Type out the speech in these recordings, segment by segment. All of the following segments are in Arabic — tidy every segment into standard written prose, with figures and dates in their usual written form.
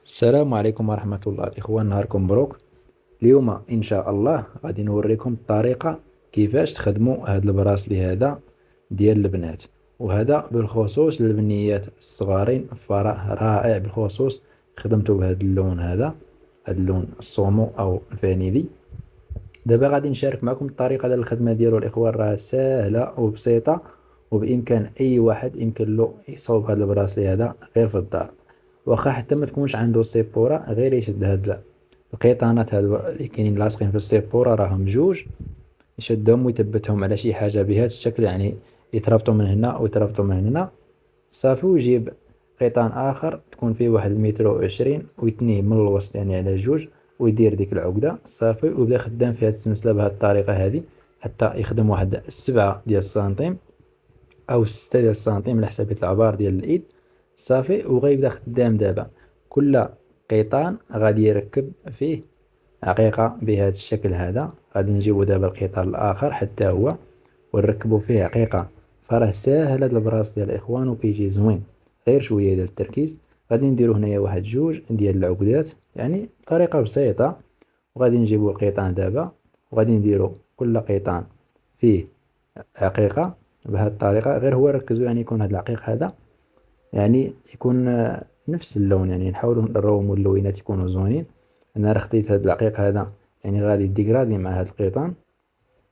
السلام عليكم ورحمة الله الإخوان، نهاركم مبروك. اليوم إن شاء الله غادي نوريكم الطريقة كيفاش تخدموا هذا البراسلي هذا ديال البنات، وهذا بالخصوص للبنيات الصغارين. فراه رائع بالخصوص خدمته بهذا اللون هذا اللون الصومو أو الفانيلي. دابا غادي نشارك معكم الطريقة ديال الخدمة ديالو الإخوان، راه ساهلة وبسيطة، وبإمكان أي واحد يمكن له يصوب هذا البراسلي هذا غير في الدار. واخا حتى ما تكونش عنده السيبورة، غير يشد هاد القيطانات هادو اللي كاينين لاصقين في السيبورة، راهم جوج، يشدهم ويثبتهم على شي حاجة بهذا الشكل، يعني يتربطوا من هنا ويتربطوا من هنا صافي. ويجيب قيطان آخر تكون فيه واحد 1 متر و20 ويتنيه من الوسط يعني على جوج، ويدير ديك العقدة صافي، ويبدا خدام في هاد السلسلة بهاد الطريقة هادي حتى يخدم واحد 7 ديال السنتيم أو 6 ديال السنتيم على حساب العبار ديال الإيد صافي. وغيبدا خدام دابا كل قيطان غادي يركب فيه عقيقة بهذا الشكل هذا. غادي نجيبو دابا القيطان الآخر حتى هو ونركبو فيه عقيقة. فراه ساهل هاد البراس ديال الإخوان وكيجي زوين، غير شوية ديال التركيز. غادي نديرو هنايا واحد جوج ديال العقدات يعني بطريقة بسيطة، وغادي نجيبو القيطان دابا وغادي نديرو كل قيطان فيه عقيقة بهذه الطريقة. غير هو ركزوا يعني يكون هذا العقيق هذا يعني يكون نفس اللون، يعني نحاولوا نروموا اللوينات يكونوا زوينين. انا راه خديت هذا العقيق هذا يعني غادي ديكرادي مع هذا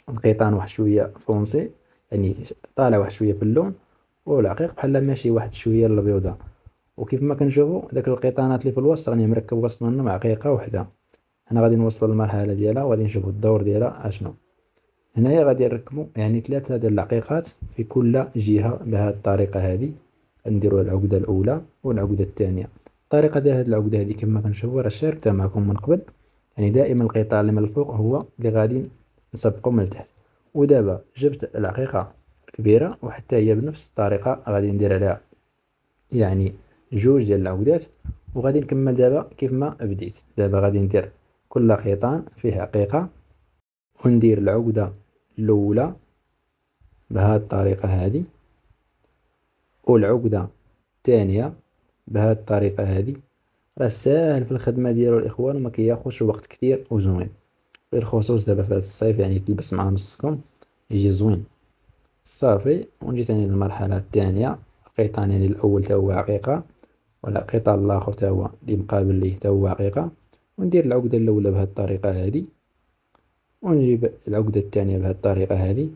القيطان واحد شويه فونسي، يعني طالع واحد شويه في اللون، والعقيق بحال ماشي واحد شويه البيضاء. وكيف ما كنشوفوا داك القيطانات اللي في الوسط راني مركب وسط منهم عقيقه وحده. هنا غادي نوصلوا للمرحله ديالها وغادي نشوفوا الدور ديالها اشنو. هنايا غادي نركبوا يعني 3 ديال العقيقات في كل جهة بهذه الطريقة هذه. نديروا العقدة الأولى والعقدة الثانية. الطريقة ديال هذه العقدة هذه كما كنشوفوا راه شاركتها معكم من قبل، يعني دائما القطار اللي من الفوق هو اللي غادي نسبقو من التحت. ودابا جبت العقيقة الكبيرة وحتى هي بنفس الطريقة غادي ندير عليها يعني جوج ديال العقدات، وغادي نكمل دابا كيف ما بديت. دابا غادي ندير كل قيطان فيه عقيقة، وندير العقدة الأولى بهذه الطريقة هذه، والعقدة الثانية بهذه الطريقة هذه. راه ساهل في الخدمة ديالو الإخوان وما كياخدش وقت كتير وزوين، بالخصوص دابا في هذا الصيف يعني تلبس مع نصكم يجي زوين صافي. ونجي تاني للمرحلة الثانية، القيطان يعني الأول تا هو عقيقة، والقيطان الآخر تا هو اللي مقابل ليه تا هو عقيقة. وندير العقدة الأولى بهذه الطريقة هذه، ونجيب العقدة الثانية بهذه الطريقة هذه،